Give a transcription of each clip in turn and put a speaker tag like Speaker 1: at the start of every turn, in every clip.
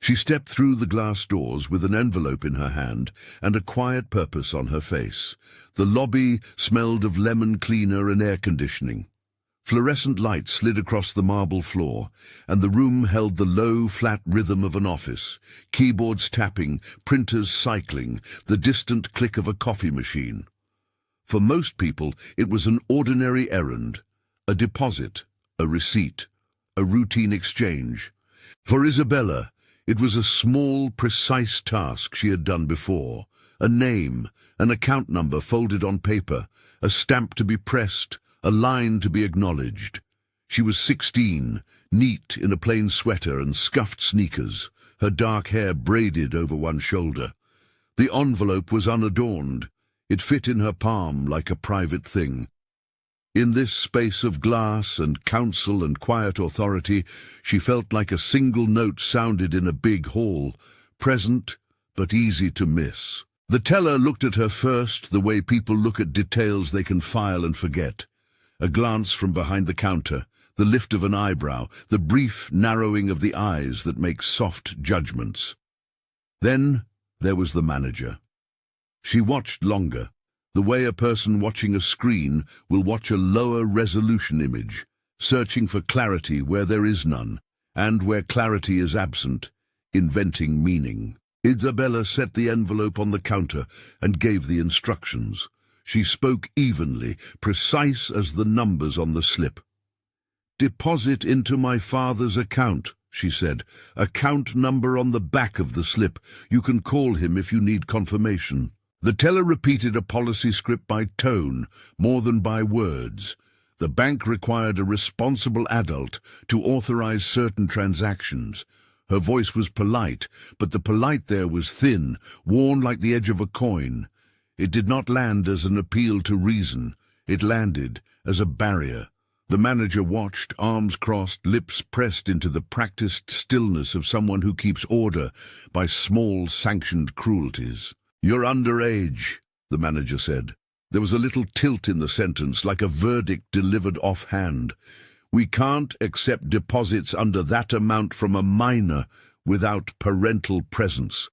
Speaker 1: She stepped through the glass doors with an envelope in her hand and a quiet purpose on her face. The lobby smelled of lemon cleaner and air conditioning. Fluorescent light slid across the marble floor, and the room held the low, flat rhythm of an office, keyboards tapping, printers cycling, the distant click of a coffee machine. For most people, it was an ordinary errand, a deposit, a receipt, a routine exchange. For Isabela, it was a small, precise task she had done before, a name, an account number folded on paper, a stamp to be pressed, a line to be acknowledged. She was 16, neat in a plain sweater and scuffed sneakers, her dark hair braided over one shoulder. The envelope was unadorned. It fit in her palm like a private thing. In this space of glass and counsel and quiet authority, she felt like a single note sounded in a big hall, present but easy to miss. The teller looked at her first the way people look at details they can file and forget. A glance from behind the counter, the lift of an eyebrow, the brief narrowing of the eyes that make soft judgments. Then there was the manager. She watched longer, the way a person watching a screen will watch a lower resolution image, searching for clarity where there is none, and where clarity is absent, inventing meaning. Isabela set the envelope on the counter and gave the instructions. She spoke evenly, precise as the numbers on the slip. "Deposit into my father's account," she said. "Account number on the back of the slip. You can call him if you need confirmation." The teller repeated a policy script by tone, more than by words. The bank required a responsible adult to authorize certain transactions. Her voice was polite, but the polite there was thin, worn like the edge of a coin. It did not land as an appeal to reason. It landed as a barrier. The manager watched, arms crossed, lips pressed into the practiced stillness of someone who keeps order by small, sanctioned cruelties. "You're underage," the manager said. There was a little tilt in the sentence, like a verdict delivered offhand. "We can't accept deposits under that amount from a minor without parental presence."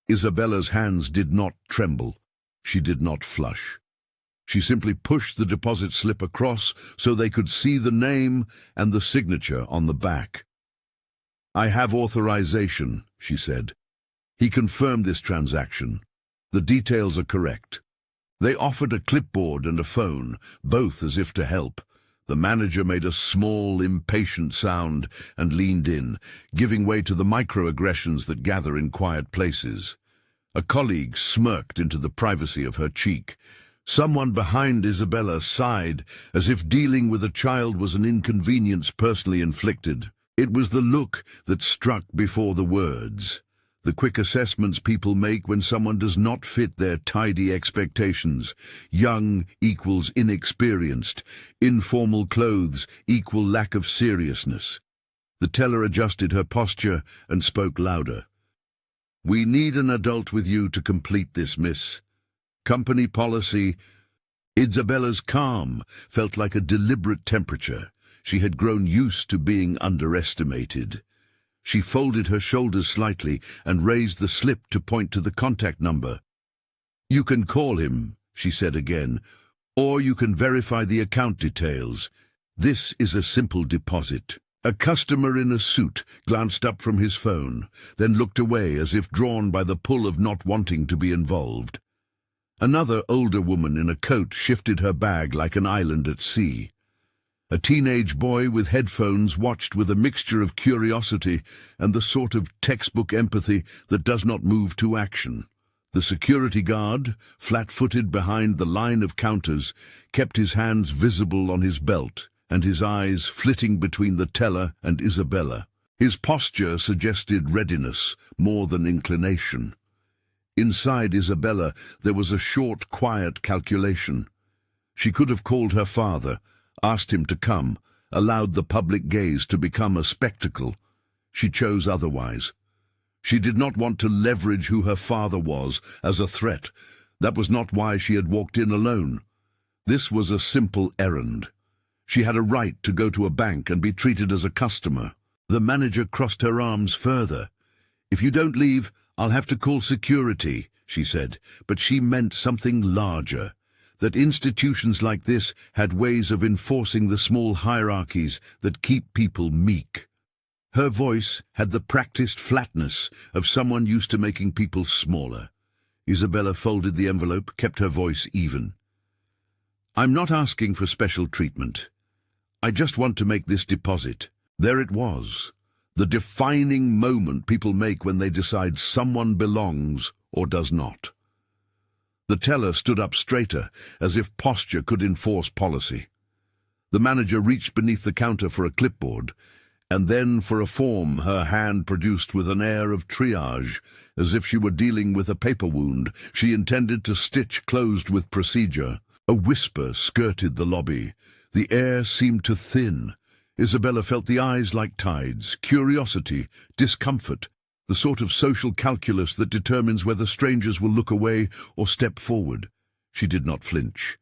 Speaker 1: Isabela's hands did not tremble. She did not flush. She simply pushed the deposit slip across so they could see the name and the signature on the back. "I have authorization," she said. He confirmed this transaction. "The details are correct." They offered a clipboard and a phone, both as if to help. The manager made a small, impatient sound and leaned in, giving way to the microaggressions that gather in quiet places. A colleague smirked into the privacy of her cheek. Someone behind Isabela sighed, as if dealing with a child was an inconvenience personally inflicted. It was the look that struck before the words. The quick assessments people make when someone does not fit their tidy expectations. Young equals inexperienced. Informal clothes equal lack of seriousness. The teller adjusted her posture and spoke louder. "We need an adult with you to complete this, miss. Company policy." Isabela's calm felt like a deliberate temperature. She had grown used to being underestimated. She folded her shoulders slightly and raised the slip to point to the contact number. "You can call him," she said again, "or you can verify the account details. This is a simple deposit." A customer in a suit glanced up from his phone, then looked away as if drawn by the pull of not wanting to be involved. Another older woman in a coat shifted her bag like an island at sea. A teenage boy with headphones watched with a mixture of curiosity and the sort of textbook empathy that does not move to action. The security guard, flat-footed behind the line of counters, kept his hands visible on his belt and his eyes flitting between the teller and Isabela. His posture suggested readiness more than inclination. Inside Isabela there was a short, quiet calculation. She could have called her father, asked him to come, allowed the public gaze to become a spectacle. She chose otherwise. She did not want to leverage who her father was as a threat. That was not why she had walked in alone. This was a simple errand. She had a right to go to a bank and be treated as a customer. The manager crossed her arms further. "If you don't leave, I'll have to call security," she said, but she meant something larger, that institutions like this had ways of enforcing the small hierarchies that keep people meek. Her voice had the practiced flatness of someone used to making people smaller. Isabela folded the envelope, kept her voice even. "I'm not asking for special treatment. I just want to make this deposit." There it was, the defining moment people make when they decide someone belongs or does not. The teller stood up straighter, as if posture could enforce policy. The manager reached beneath the counter for a clipboard, and then for a form her hand produced with an air of triage, as if she were dealing with a paper wound she intended to stitch closed with procedure. A whisper skirted the lobby. The air seemed to thin. Isabela felt the eyes like tides, curiosity, discomfort, the sort of social calculus that determines whether strangers will look away or step forward. She did not flinch.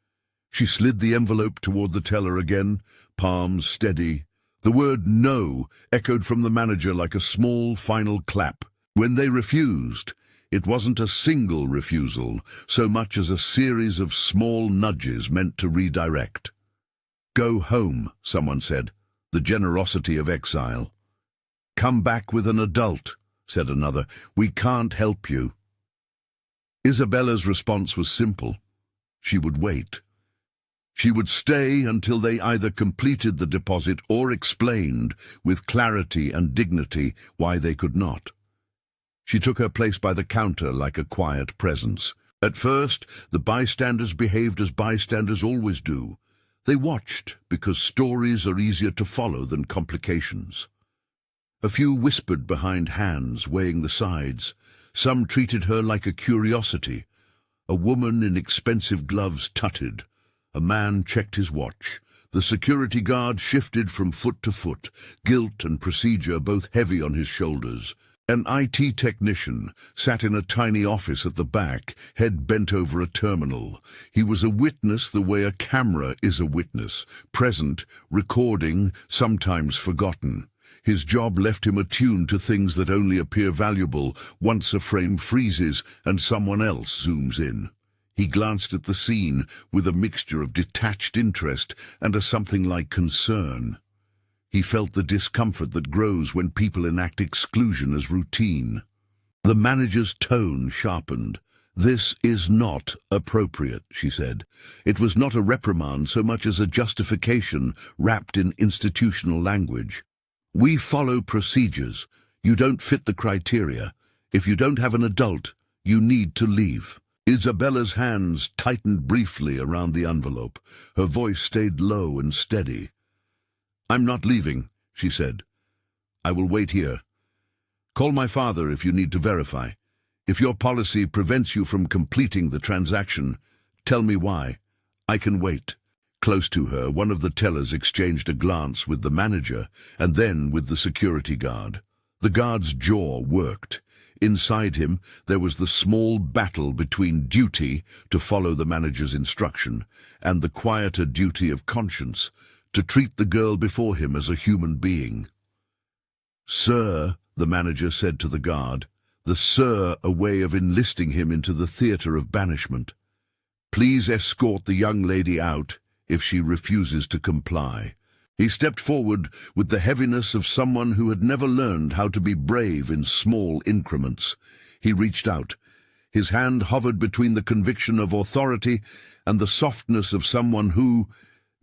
Speaker 1: She slid the envelope toward the teller again, palms steady. The word "no" echoed from the manager like a small final clap. When they refused, it wasn't a single refusal, so much as a series of small nudges meant to redirect. "Go home," someone said, the generosity of exile. "Come back with an adult," said another. "We can't help you." Isabela's response was simple. She would wait. She would stay until they either completed the deposit or explained, with clarity and dignity, why they could not. She took her place by the counter like a quiet presence. At first, the bystanders behaved as bystanders always do. They watched, because stories are easier to follow than complications. A few whispered behind hands, weighing the sides. Some treated her like a curiosity. A woman in expensive gloves tutted. A man checked his watch. The security guard shifted from foot to foot, guilt and procedure both heavy on his shoulders. An IT technician sat in a tiny office at the back, head bent over a terminal. He was a witness the way a camera is a witness, present, recording, sometimes forgotten. His job left him attuned to things that only appear valuable once a frame freezes and someone else zooms in. He glanced at the scene with a mixture of detached interest and a something like concern. He felt the discomfort that grows when people enact exclusion as routine. The manager's tone sharpened. "This is not appropriate," she said. It was not a reprimand so much as a justification wrapped in institutional language. "We follow procedures. You don't fit the criteria. If you don't have an adult, you need to leave." Isabela's hands tightened briefly around the envelope. Her voice stayed low and steady. "I'm not leaving," she said. "I will wait here. Call my father if you need to verify. If your policy prevents you from completing the transaction, tell me why. I can wait." Close to her, one of the tellers exchanged a glance with the manager and then with the security guard. The guard's jaw worked. Inside him, there was the small battle between duty to follow the manager's instruction and the quieter duty of conscience, to treat the girl before him as a human being. "Sir," the manager said to the guard, the "sir" a way of enlisting him into the theatre of banishment. "Please escort the young lady out if she refuses to comply." He stepped forward with the heaviness of someone who had never learned how to be brave in small increments. He reached out. His hand hovered between the conviction of authority and the softness of someone who,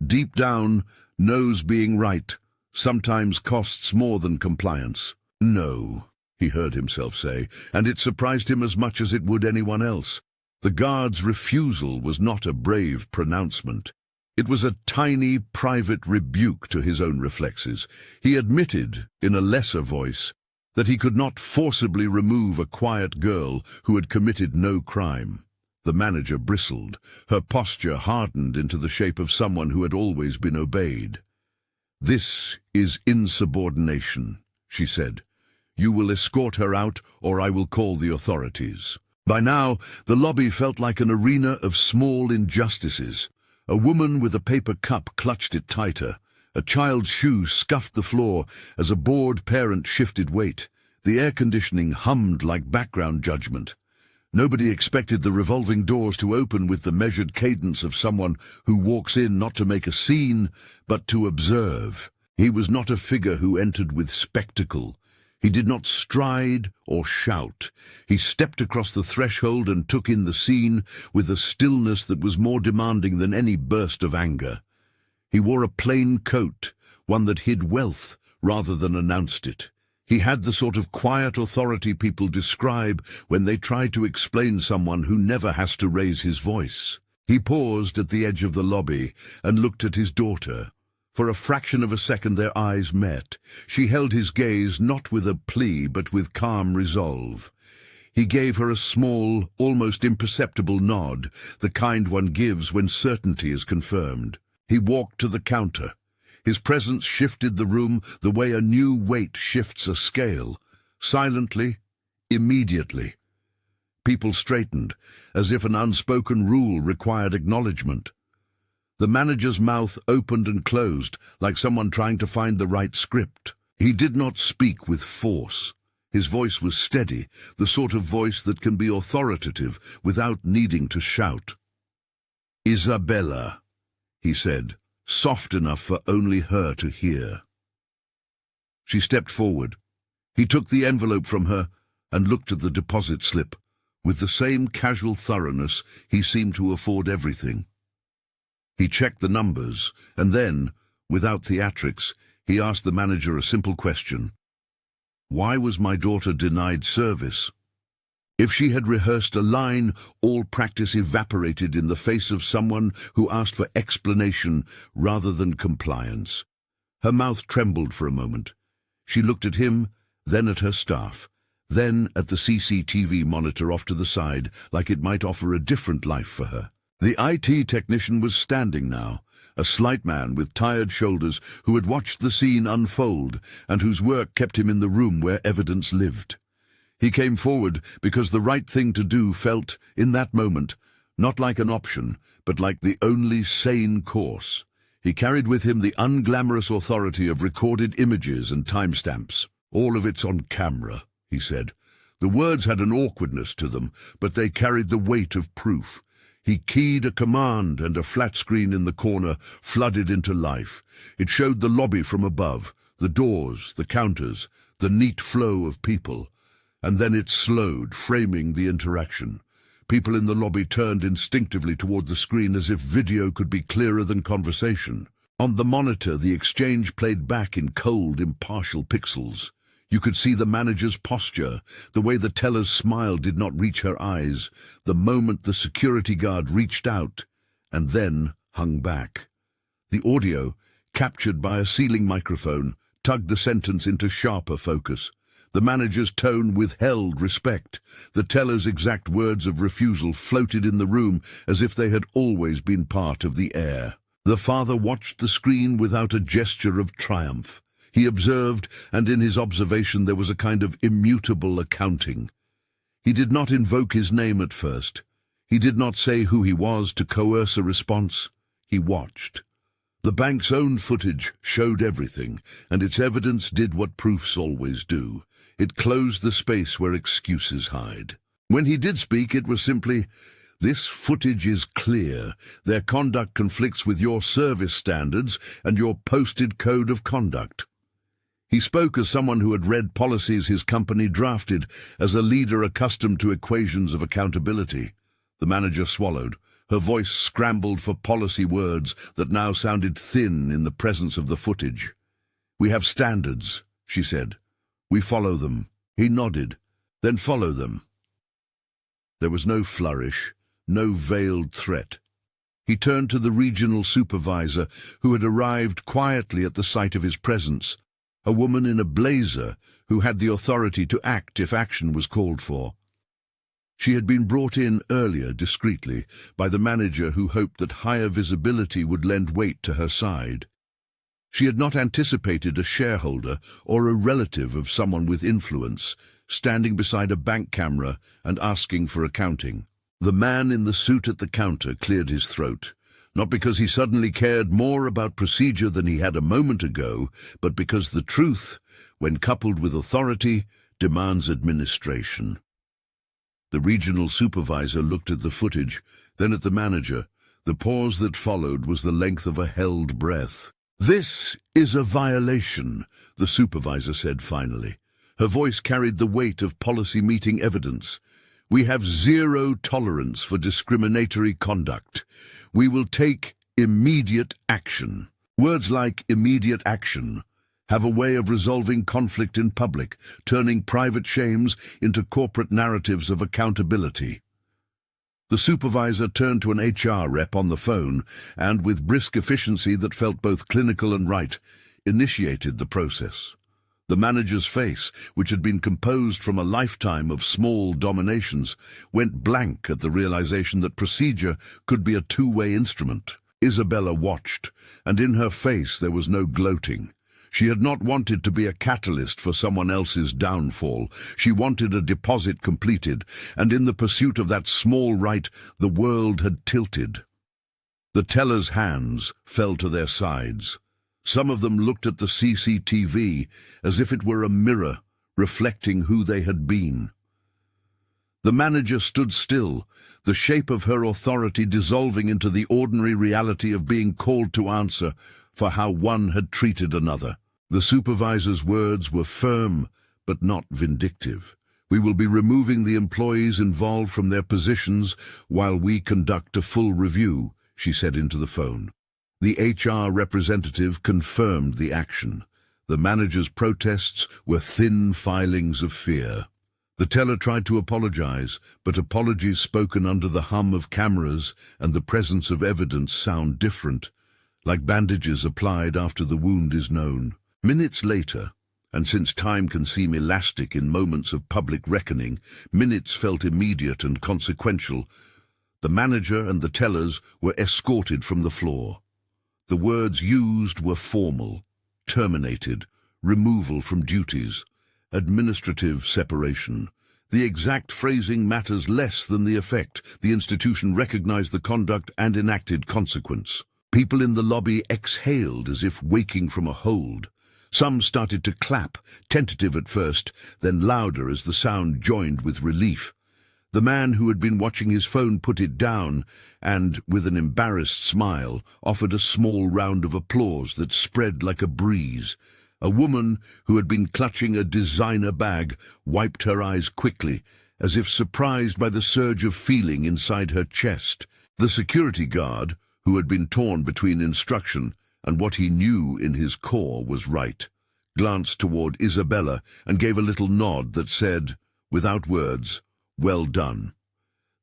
Speaker 1: deep down, knows being right sometimes costs more than compliance. "No," he heard himself say, and it surprised him as much as it would anyone else. The guard's refusal was not a brave pronouncement. It was a tiny, private rebuke to his own reflexes. He admitted, in a lesser voice, that he could not forcibly remove a quiet girl who had committed no crime. The manager bristled. Her posture hardened into the shape of someone who had always been obeyed. "This is insubordination," she said. "You will escort her out, or I will call the authorities." By now, the lobby felt like an arena of small injustices. A woman with a paper cup clutched it tighter. A child's shoe scuffed the floor as a bored parent shifted weight. The air conditioning hummed like background judgment. Nobody expected the revolving doors to open with the measured cadence of someone who walks in not to make a scene, but to observe. He was not a figure who entered with spectacle. He did not stride or shout. He stepped across the threshold and took in the scene with a stillness that was more demanding than any burst of anger. He wore a plain coat, one that hid wealth rather than announced it. He had the sort of quiet authority people describe when they try to explain someone who never has to raise his voice. He paused at the edge of the lobby and looked at his daughter. For a fraction of a second their eyes met. She held his gaze not with a plea but with calm resolve. He gave her a small, almost imperceptible nod, the kind one gives when certainty is confirmed. He walked to the counter. His presence shifted the room the way a new weight shifts a scale. Silently, immediately. People straightened, as if an unspoken rule required acknowledgement. The manager's mouth opened and closed, like someone trying to find the right script. He did not speak with force. His voice was steady, the sort of voice that can be authoritative without needing to shout. "Isabela," he said, soft enough for only her to hear. She stepped forward. He took the envelope from her and looked at the deposit slip. With the same casual thoroughness, he seemed to afford everything. He checked the numbers, and then, without theatrics, he asked the manager a simple question. Why was my daughter denied service? If she had rehearsed a line, all practice evaporated in the face of someone who asked for explanation rather than compliance. Her mouth trembled for a moment. She looked at him, then at her staff, then at the CCTV monitor off to the side, like it might offer a different life for her. The IT technician was standing now, a slight man with tired shoulders who had watched the scene unfold and whose work kept him in the room where evidence lived. He came forward because the right thing to do felt, in that moment, not like an option, but like the only sane course. He carried with him the unglamorous authority of recorded images and timestamps. "All of it's on camera," he said. The words had an awkwardness to them, but they carried the weight of proof. He keyed a command, and a flat screen in the corner flooded into life. It showed the lobby from above, the doors, the counters, the neat flow of people. And then it slowed, framing the interaction. People in the lobby turned instinctively toward the screen as if video could be clearer than conversation. On the monitor, the exchange played back in cold, impartial pixels. You could see the manager's posture, the way the teller's smile did not reach her eyes, the moment the security guard reached out and then hung back. The audio, captured by a ceiling microphone, tugged the sentence into sharper focus. The manager's tone withheld respect. The teller's exact words of refusal floated in the room as if they had always been part of the air. The father watched the screen without a gesture of triumph. He observed, and in his observation there was a kind of immutable accounting. He did not invoke his name at first. He did not say who he was to coerce a response. He watched. The bank's own footage showed everything, and its evidence did what proofs always do. It closed the space where excuses hide. When he did speak, it was simply, "This footage is clear. Their conduct conflicts with your service standards and your posted code of conduct." He spoke as someone who had read policies his company drafted, as a leader accustomed to equations of accountability. The manager swallowed. Her voice scrambled for policy words that now sounded thin in the presence of the footage. "We have standards," she said. "We follow them." He nodded. "Then follow them." There was no flourish, no veiled threat. He turned to the regional supervisor, who had arrived quietly at the sight of his presence, a woman in a blazer who had the authority to act if action was called for. She had been brought in earlier, discreetly, by the manager who hoped that higher visibility would lend weight to her side. She had not anticipated a shareholder or a relative of someone with influence, standing beside a bank camera and asking for accounting. The man in the suit at the counter cleared his throat. not because he suddenly cared more about procedure than he had a moment ago, but because the truth, when coupled with authority, demands administration. The regional supervisor looked at the footage, then at the manager. The pause that followed was the length of a held breath. "This is a violation," the supervisor said finally. Her voice carried the weight of policy meeting evidence. "We have zero tolerance for discriminatory conduct. We will take immediate action." Words like immediate action have a way of resolving conflict in public, turning private shames into corporate narratives of accountability. The supervisor turned to an HR rep on the phone and, with brisk efficiency that felt both clinical and right, initiated the process. The manager's face, which had been composed from a lifetime of small dominations, went blank at the realization that procedure could be a two-way instrument. Isabela watched, and in her face there was no gloating. She had not wanted to be a catalyst for someone else's downfall. She wanted a deposit completed, and in the pursuit of that small right, the world had tilted. The teller's hands fell to their sides. Some of them looked at the CCTV as if it were a mirror reflecting who they had been. The manager stood still, the shape of her authority dissolving into the ordinary reality of being called to answer for how one had treated another. The supervisor's words were firm, but not vindictive. "We will be removing the employees involved from their positions while we conduct a full review," she said into the phone. The HR representative confirmed the action. The manager's protests were thin filings of fear. The teller tried to apologize, but apologies spoken under the hum of cameras and the presence of evidence sound different, like bandages applied after the wound is known. Minutes later, and since time can seem elastic in moments of public reckoning, minutes felt immediate and consequential, the manager and the tellers were escorted from the floor. The words used were formal: terminated, removal from duties, administrative separation. The exact phrasing matters less than the effect. The institution recognized the conduct and enacted consequence. People in the lobby exhaled as if waking from a hold. Some started to clap, tentative at first, then louder as the sound joined with relief. The man who had been watching his phone put it down and, with an embarrassed smile, offered a small round of applause that spread like a breeze. A woman who had been clutching a designer bag wiped her eyes quickly, as if surprised by the surge of feeling inside her chest. The security guard, who had been torn between instruction and what he knew in his core was right, glanced toward Isabela and gave a little nod that said, without words, "Well done."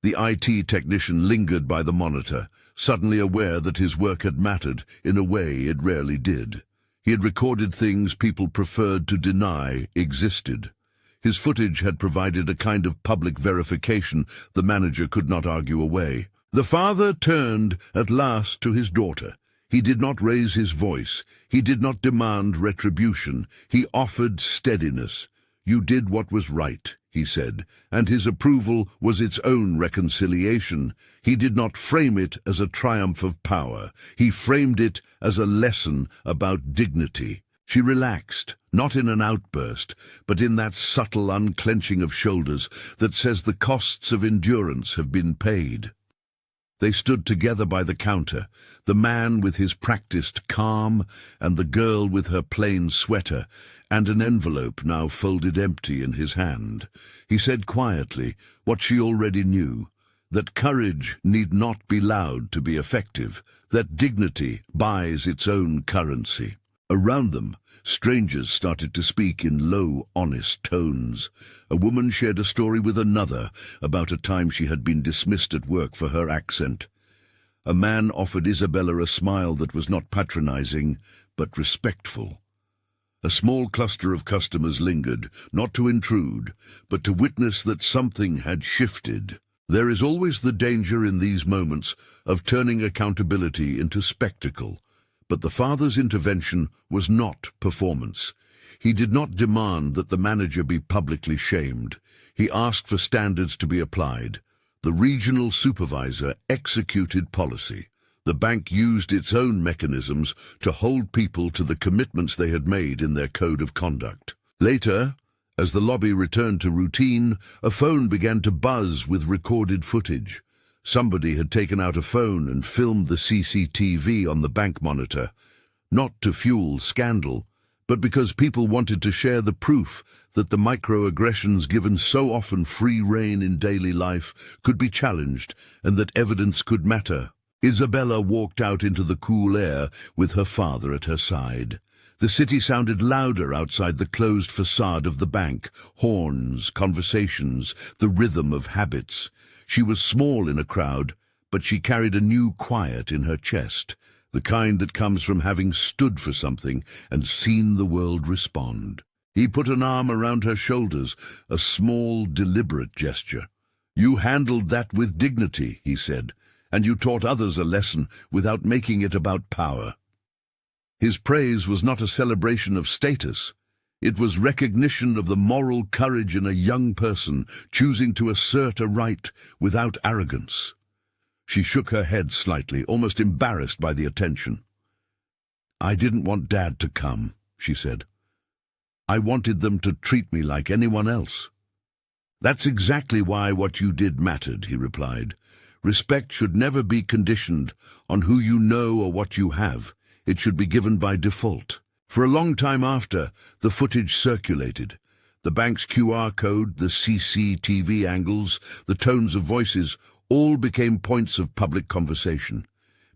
Speaker 1: The IT technician lingered by the monitor, suddenly aware that his work had mattered in a way it rarely did. He had recorded things people preferred to deny existed. His footage had provided a kind of public verification the manager could not argue away. The father turned at last to his daughter. He did not raise his voice. He did not demand retribution. He offered steadiness. "You did what was right," he said, and his approval was its own reconciliation. He did not frame it as a triumph of power. He framed it as a lesson about dignity. She relaxed, not in an outburst, but in that subtle unclenching of shoulders that says the costs of endurance have been paid. They stood together by the counter, the man with his practiced calm and the girl with her plain sweater, and an envelope now folded empty in his hand. He said quietly what she already knew, that courage need not be loud to be effective, that dignity buys its own currency. Around them, strangers started to speak in low, honest tones. A woman shared a story with another about a time she had been dismissed at work for her accent. A man offered Isabela a smile that was not patronizing, but respectful. A small cluster of customers lingered, not to intrude, but to witness that something had shifted. There is always the danger in these moments of turning accountability into spectacle. But the father's intervention was not performance. He did not demand that the manager be publicly shamed. He asked for standards to be applied. The regional supervisor executed policy. The bank used its own mechanisms to hold people to the commitments they had made in their code of conduct. Later, as the lobby returned to routine, a phone began to buzz with recorded footage. Somebody had taken out a phone and filmed the CCTV on the bank monitor, not to fuel scandal, but because people wanted to share the proof that the microaggressions given so often free rein in daily life could be challenged and that evidence could matter. Isabela walked out into the cool air with her father at her side. The city sounded louder outside the closed facade of the bank, horns, conversations, the rhythm of habits. She was small in a crowd, but she carried a new quiet in her chest, the kind that comes from having stood for something and seen the world respond. He put an arm around her shoulders, a small, deliberate gesture. "You handled that with dignity," he said, "and you taught others a lesson without making it about power." His praise was not a celebration of status. It was recognition of the moral courage in a young person choosing to assert a right without arrogance. She shook her head slightly, almost embarrassed by the attention. "I didn't want Dad to come," she said. "I wanted them to treat me like anyone else." "That's exactly why what you did mattered," he replied. "Respect should never be conditioned on who you know or what you have. It should be given by default." For a long time after, the footage circulated. The bank's QR code, the CCTV angles, the tones of voices, all became points of public conversation.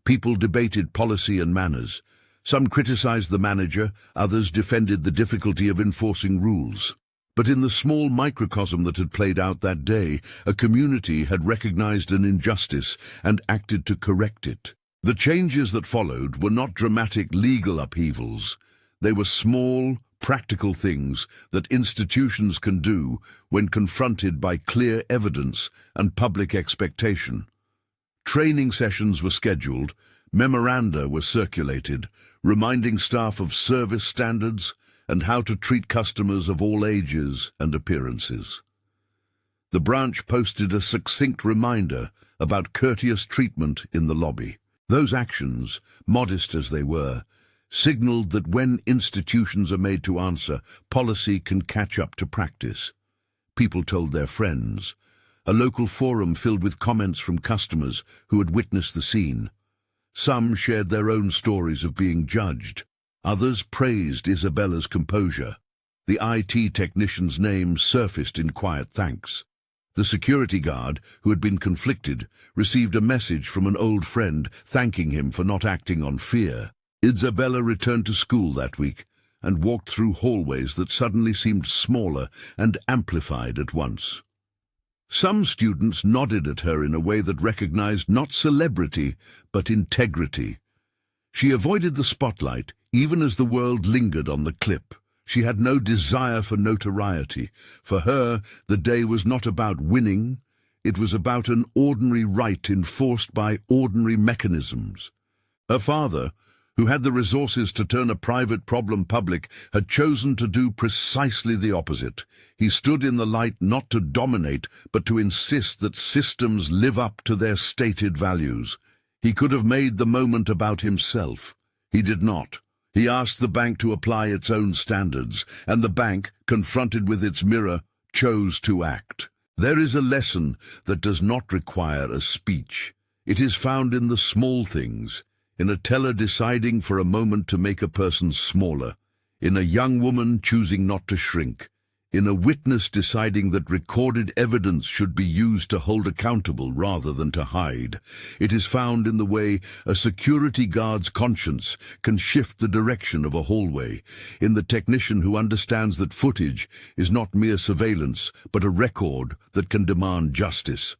Speaker 1: People debated policy and manners. Some criticized the manager, others defended the difficulty of enforcing rules. But in the small microcosm that had played out that day, a community had recognized an injustice and acted to correct it. The changes that followed were not dramatic legal upheavals. They were small, practical things that institutions can do when confronted by clear evidence and public expectation. Training sessions were scheduled, memoranda were circulated, reminding staff of service standards and how to treat customers of all ages and appearances. The branch posted a succinct reminder about courteous treatment in the lobby. Those actions, modest as they were, signaled that when institutions are made to answer, policy can catch up to practice. People told their friends. A local forum filled with comments from customers who had witnessed the scene. Some shared their own stories of being judged. Others praised Isabela's composure. The IT technician's name surfaced in quiet thanks. The security guard, who had been conflicted, received a message from an old friend thanking him for not acting on fear. Isabela returned to school that week and walked through hallways that suddenly seemed smaller and amplified at once. Some students nodded at her in a way that recognized not celebrity, but integrity. She avoided the spotlight, even as the world lingered on the clip. She had no desire for notoriety. For her, the day was not about winning. It was about an ordinary right enforced by ordinary mechanisms. Her father, who had the resources to turn a private problem public, had chosen to do precisely the opposite. He stood in the light not to dominate, but to insist that systems live up to their stated values. He could have made the moment about himself. He did not. He asked the bank to apply its own standards, and the bank, confronted with its mirror, chose to act. There is a lesson that does not require a speech. It is found in the small things, in a teller deciding for a moment to make a person smaller, in a young woman choosing not to shrink, in a witness deciding that recorded evidence should be used to hold accountable rather than to hide. It is found in the way a security guard's conscience can shift the direction of a hallway, in the technician who understands that footage is not mere surveillance, but a record that can demand justice.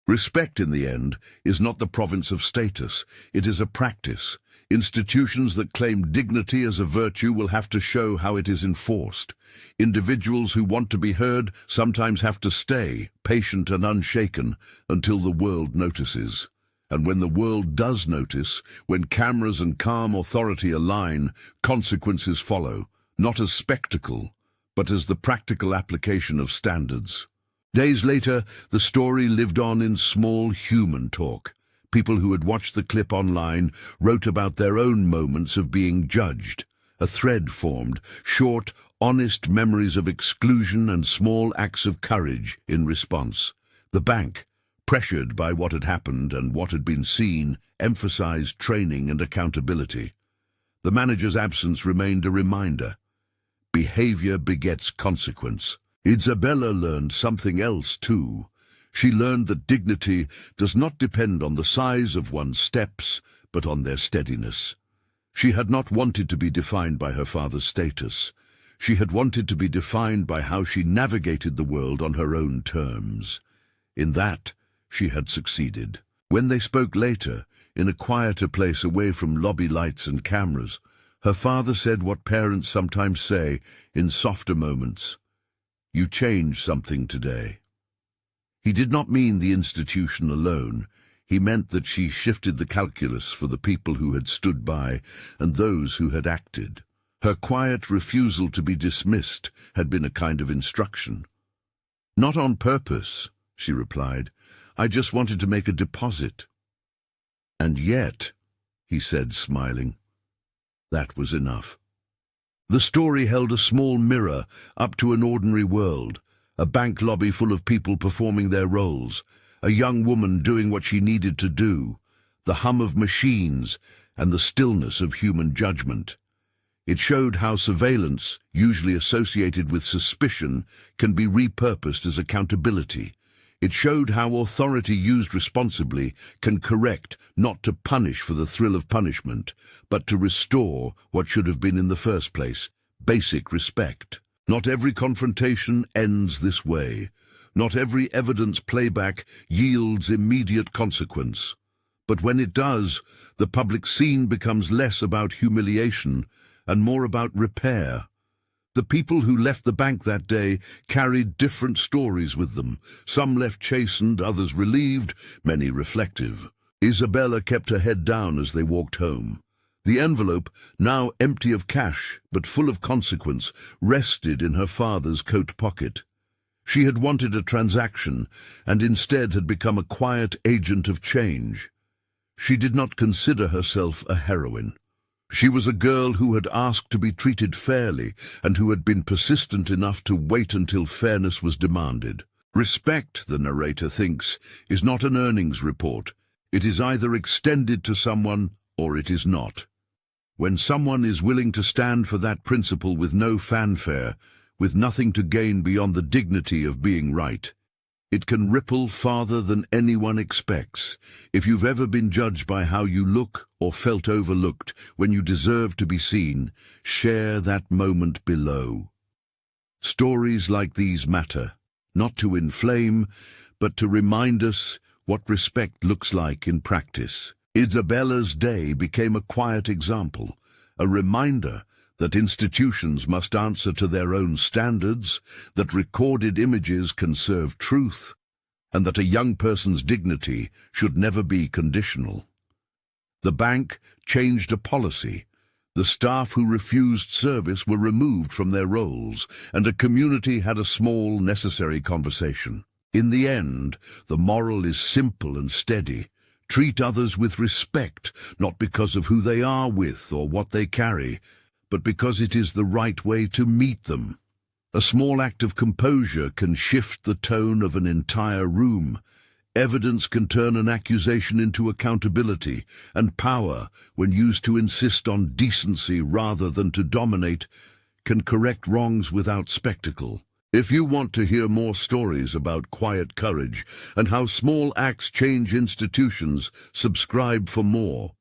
Speaker 1: Respect, in the end, is not the province of status. It is a practice. Institutions that claim dignity as a virtue will have to show how it is enforced. Individuals who want to be heard sometimes have to stay, patient and unshaken, until the world notices. And when the world does notice, when cameras and calm authority align, consequences follow, not as spectacle, but as the practical application of standards. Days later, the story lived on in small human talk. People who had watched the clip online wrote about their own moments of being judged. A thread formed, short, honest memories of exclusion and small acts of courage in response. The bank, pressured by what had happened and what had been seen, emphasized training and accountability. The manager's absence remained a reminder. Behavior begets consequence. Isabela learned something else too. She learned that dignity does not depend on the size of one's steps, but on their steadiness. She had not wanted to be defined by her father's status. She had wanted to be defined by how she navigated the world on her own terms. In that, she had succeeded. When they spoke later, in a quieter place away from lobby lights and cameras, her father said what parents sometimes say in softer moments: "You changed something today." He did not mean the institution alone. He meant that she shifted the calculus for the people who had stood by and those who had acted. Her quiet refusal to be dismissed had been a kind of instruction. "Not on purpose," she replied. "I just wanted to make a deposit." "And yet," he said, smiling, "that was enough." The story held a small mirror up to an ordinary world, a bank lobby full of people performing their roles, a young woman doing what she needed to do, the hum of machines and the stillness of human judgment. It showed how surveillance, usually associated with suspicion, can be repurposed as accountability. It showed how authority used responsibly can correct, not to punish for the thrill of punishment, but to restore what should have been in the first place: basic respect. Not every confrontation ends this way. Not every evidence playback yields immediate consequence. But when it does, the public scene becomes less about humiliation and more about repair. The people who left the bank that day carried different stories with them. Some left chastened, others relieved, many reflective. Isabela kept her head down as they walked home. The envelope, now empty of cash but full of consequence, rested in her father's coat pocket. She had wanted a transaction and instead had become a quiet agent of change. She did not consider herself a heroine. She was a girl who had asked to be treated fairly and who had been persistent enough to wait until fairness was demanded. Respect, the narrator thinks, is not an earnings report. It is either extended to someone or it is not. When someone is willing to stand for that principle with no fanfare, with nothing to gain beyond the dignity of being right, it can ripple farther than anyone expects. If you've ever been judged by how you look or felt overlooked when you deserve to be seen, share that moment below. Stories like these matter, not to inflame, but to remind us what respect looks like in practice. Isabela's day became a quiet example, a reminder that institutions must answer to their own standards, that recorded images can serve truth, and that a young person's dignity should never be conditional. The bank changed a policy. The staff who refused service were removed from their roles, and a community had a small, necessary conversation. In the end, the moral is simple and steady. Treat others with respect, not because of who they are with or what they carry, but because it is the right way to meet them. A small act of composure can shift the tone of an entire room. Evidence can turn an accusation into accountability, and power, when used to insist on decency rather than to dominate, can correct wrongs without spectacle. If you want to hear more stories about quiet courage and how small acts change institutions, subscribe for more.